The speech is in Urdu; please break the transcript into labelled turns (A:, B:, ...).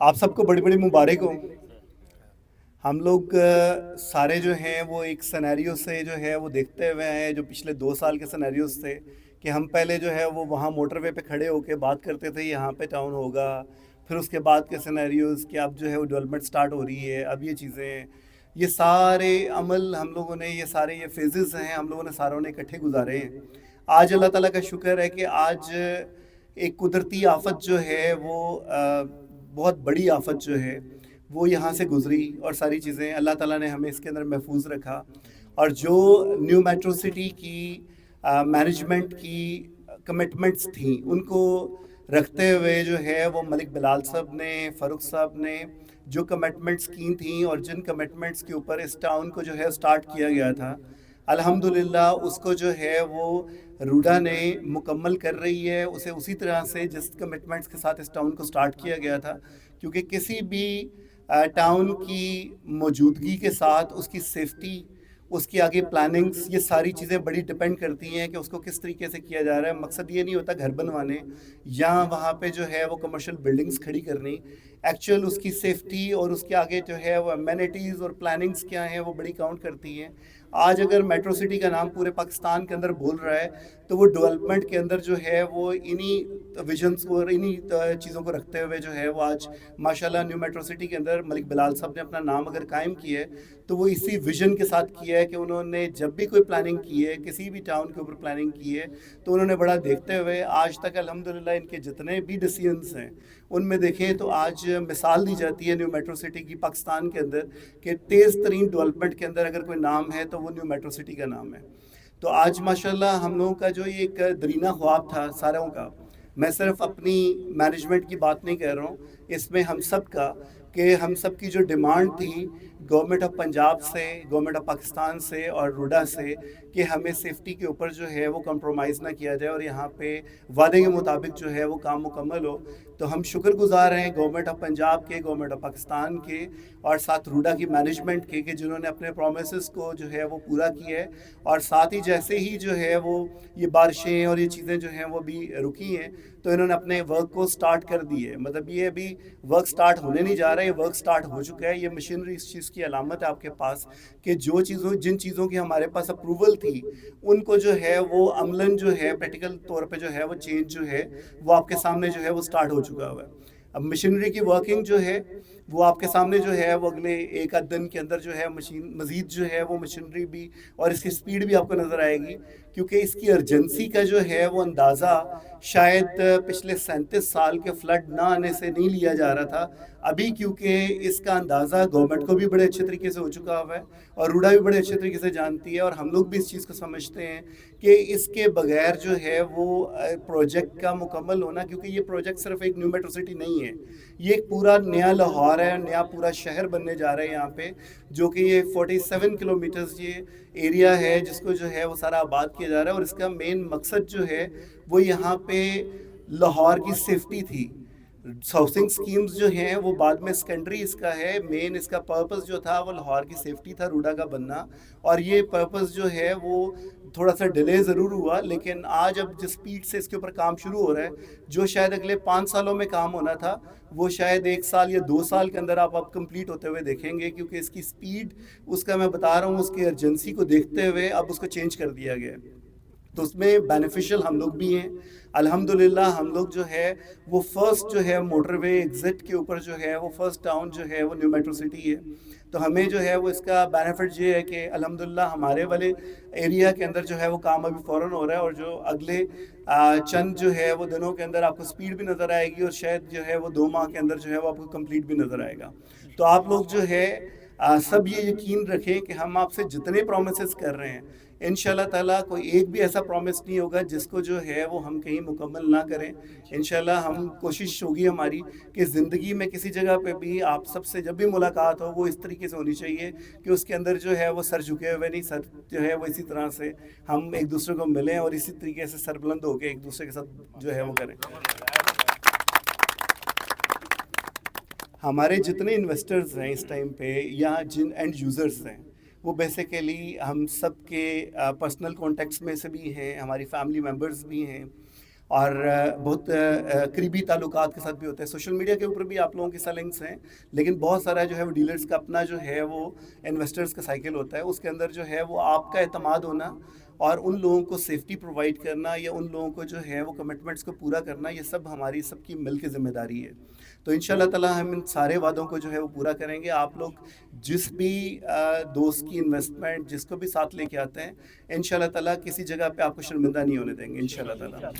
A: آپ سب کو بڑی بڑی مبارک ہوں. ہم لوگ سارے جو ہیں وہ ایک سینیریو سے جو ہے وہ دیکھتے ہوئے ہیں جو پچھلے 2 سال کے سینیریوز تھے کہ ہم پہلے جو ہے وہ وہاں موٹر وے پہ کھڑے ہو کے بات کرتے تھے یہاں پہ ٹاؤن ہوگا. پھر اس کے بعد کے سینیریوز کہ اب جو ہے وہ ڈیولپمنٹ سٹارٹ ہو رہی ہے, اب یہ چیزیں, یہ سارے عمل ہم لوگوں نے, یہ سارے یہ فیزز ہیں ہم لوگوں نے ساروں نے اکٹھے گزارے ہیں. آج اللہ تعالیٰ کا شکر ہے کہ آج ایک قدرتی آفت جو ہے وہ بہت بڑی آفت جو ہے وہ یہاں سے گزری, اور ساری چیزیں اللہ تعالیٰ نے ہمیں اس کے اندر محفوظ رکھا. اور جو نیو میٹرو سٹی کی مینجمنٹ کی کمٹمنٹس تھیں ان کو رکھتے ہوئے جو ہے وہ ملک بلال صاحب نے, فاروق صاحب نے جو کمٹمنٹس کی تھیں اور جن کمٹمنٹس کے اوپر اس ٹاؤن کو جو ہے سٹارٹ کیا گیا تھا, الحمدللہ اس کو جو ہے وہ روڈا نے مکمل کر رہی ہے اسے اسی طرح سے جس کمٹمنٹس کے ساتھ اس ٹاؤن کو سٹارٹ کیا گیا تھا. کیونکہ کسی بھی ٹاؤن کی موجودگی کے ساتھ اس کی سیفٹی, اس کی آگے پلاننگز, یہ ساری چیزیں بڑی ڈپینڈ کرتی ہیں کہ اس کو کس طریقے سے کیا جا رہا ہے. مقصد یہ نہیں ہوتا گھر بنوانے یا وہاں پہ جو ہے وہ کمرشل بلڈنگز کھڑی کرنی, ایکچوئل اس کی سیفٹی اور اس کے آگے جو ہے وہ امینٹیز اور پلاننگز کیا ہیں وہ بڑی کاؤنٹ کرتی ہیں. آج اگر میٹرو سٹی کا نام پورے پاکستان کے اندر بول رہا ہے تو وہ ڈیولپمنٹ کے اندر جو ہے وہ انہی ویژنس کو اور انہی چیزوں کو رکھتے ہوئے جو ہے وہ آج ماشاءاللہ نیو میٹرو سٹی کے اندر ملک بلال صاحب نے اپنا نام اگر قائم کیا ہے تو وہ اسی ویژن کے ساتھ کیا ہے کہ انہوں نے جب بھی کوئی پلاننگ کی ہے, کسی بھی ٹاؤن کے اوپر پلاننگ کی ہے, تو انہوں نے بڑا دیکھتے ہوئے آج تک الحمدللہ ان کے جتنے بھی ڈیسیژنس ہیں ان میں دیکھیں تو آج مثال دی جاتی ہے نیو میٹرو سٹی کی پاکستان کے اندر کہ تیز ترین ڈیولپمنٹ کے اندر اگر کوئی نام ہے تو وہ نیو میٹرو سٹی کا نام ہے. تو آج ماشاءاللہ ہم لوگوں کا جو یہ ایک درینہ خواب تھا ساروں کا, میں صرف اپنی مینجمنٹ کی بات نہیں کہہ رہا ہوں, اس میں ہم سب کا, کہ ہم سب کی جو ڈیمانڈ تھی گورنمنٹ آف پنجاب سے, گورنمنٹ آف پاکستان سے اور روڈا سے کہ ہمیں سیفٹی کے اوپر جو ہے وہ کمپرومائز نہ کیا جائے اور یہاں پہ وعدے کے مطابق جو ہے وہ کام مکمل ہو. تو ہم شکر گزار ہیں گورنمنٹ آف پنجاب کے, گورنمنٹ آف پاکستان کے اور ساتھ روڈا کی مینجمنٹ کے کہ جنہوں نے اپنے پرومسز کو جو ہے وہ پورا کیا ہے. اور ساتھ ہی جیسے ہی جو ہے وہ یہ بارشیں اور یہ چیزیں جو ہیں وہ بھی رکی ہیں تو انہوں نے اپنے ورک کو سٹارٹ کر دی ہے. مطلب یہ ابھی ورک سٹارٹ ہونے نہیں جا رہا ہے, یہ ورک سٹارٹ ہو چکا ہے. یہ مشینری اس چیز کی علامت ہے آپ کے پاس کہ جن چیزوں کی ہمارے پاس اپروول تھی ان کو جو ہے وہ عملاً جو ہے پریکٹیکل طور پہ جو ہے وہ چینج جو ہے وہ آپ کے سامنے جو ہے وہ سٹارٹ ہو چکا ہوا ہے. اب مشینری کی ورکنگ جو ہے وہ آپ کے سامنے جو ہے وہ اگلے ایک آدھ دن کے اندر جو ہے مزید جو ہے وہ مشینری بھی اور اس کی سپیڈ بھی آپ کو نظر آئے گی. کیونکہ اس کی ارجنسی کا جو ہے وہ اندازہ شاید پچھلے 37 سال کے فلڈ نہ آنے سے نہیں لیا جا رہا تھا. ابھی کیونکہ اس کا اندازہ گورنمنٹ کو بھی بڑے اچھے طریقے سے ہو چکا ہوا ہے اور روڈا بھی بڑے اچھے طریقے سے جانتی ہے اور ہم لوگ بھی اس چیز کو سمجھتے ہیں کہ اس کے بغیر جو ہے وہ پروجیکٹ کا مکمل ہونا, کیونکہ یہ پروجیکٹ صرف ایک نیو میٹرو سٹی نہیں ہے, یہ ایک پورا نیا لاہور ہے, نیا پورا شہر بننے جا رہا ہے یہاں پہ, جو کہ یہ 47 کلومیٹرز یہ ایریا ہے جس کو جو ہے وہ سارا آباد کیا جا رہا ہے. اور اس کا مین مقصد جو ہے وہ یہاں پہ لاہور کی سیفٹی تھی. ہاؤسنگ سکیمز جو ہیں وہ بعد میں سیکنڈری اس کا ہے, مین اس کا پرپس جو تھا وہ لاہور کی سیفٹی تھا, روڈا کا بننا. اور یہ پرپس جو ہے وہ تھوڑا سا ڈیلے ضرور ہوا, لیکن آج اب جس سپیڈ سے اس کے اوپر کام شروع ہو رہا ہے, جو شاید اگلے 5 سالوں میں کام ہونا تھا وہ شاید 1 سال یا 2 سال کے اندر آپ اب کمپلیٹ ہوتے ہوئے دیکھیں گے. کیونکہ اس کی سپیڈ, اس کا میں بتا رہا ہوں, اس کی ارجنسی کو دیکھتے ہوئے اب اس کو چینج کر دیا گیا ہے. تو اس میں بینیفیشل ہم لوگ بھی ہیں الحمدللہ. ہم لوگ جو ہے وہ فرسٹ جو ہے موٹر وے ایگزٹ کے اوپر جو ہے وہ فرسٹ ٹاؤن جو ہے وہ نیو میٹرو سٹی ہے. تو ہمیں جو ہے وہ اس کا بینیفٹ یہ ہے کہ الحمدللہ ہمارے والے ایریا کے اندر جو ہے وہ کام ابھی فوراً ہو رہا ہے, اور جو اگلے چند جو ہے وہ دنوں کے اندر آپ کو سپیڈ بھی نظر آئے گی, اور شاید جو ہے وہ 2 ماہ کے اندر جو ہے وہ آپ کو کمپلیٹ بھی نظر آئے گا. تو آپ لوگ جو ہے سب یہ یقین رکھیں کہ ہم آپ سے جتنے پرومسز کر رہے ہیں انشاءاللہ تعالیٰ کوئی ایک بھی ایسا پرومس نہیں ہوگا جس کو جو ہے وہ ہم کہیں مکمل نہ کریں. انشاءاللہ ہم کوشش ہوگی ہماری کہ زندگی میں کسی جگہ پہ بھی آپ سب سے جب بھی ملاقات ہو وہ اس طریقے سے ہونی چاہیے کہ اس کے اندر جو ہے وہ سر جھکے ہوئے نہیں, سر جو ہے وہ اسی طرح سے ہم ایک دوسرے کو ملیں اور اسی طریقے سے سر بلند ہو کے ایک دوسرے کے ساتھ جو ہے وہ کریں. ہمارے جتنے انویسٹرز ہیں اس ٹائم پہ یا جن اینڈ یوزرز ہیں وہ بیسیکلی ہم سب کے پرسنل کانٹیکٹس میں سے بھی ہیں, ہماری فیملی ممبرز بھی ہیں, اور بہت قریبی تعلقات کے ساتھ بھی ہوتے ہیں. سوشل میڈیا کے اوپر بھی آپ لوگوں کی سیلنگس ہیں, لیکن بہت سارا جو ہے وہ ڈیلرز کا اپنا جو ہے وہ انویسٹرز کا سائیکل ہوتا ہے. اس کے اندر جو ہے وہ آپ کا اعتماد ہونا اور ان لوگوں کو سیفٹی پرووائڈ کرنا یا ان لوگوں کو جو ہے وہ کمٹمنٹس کو پورا کرنا, یہ سب ہماری سب کی مل کے ذمہ داری ہے. تو ان شاء اللہ تعالیٰ ہم ان سارے وعدوں کو جو ہے وہ پورا کریں گے. آپ لوگ جس بھی دوست کی انویسٹمنٹ جس کو بھی ساتھ لے کے آتے ہیں, ان شاء اللہ تعالیٰ کسی جگہ پہ آپ کو شرمندہ نہیں ہونے دیں گے ان شاء اللہ تعالیٰ.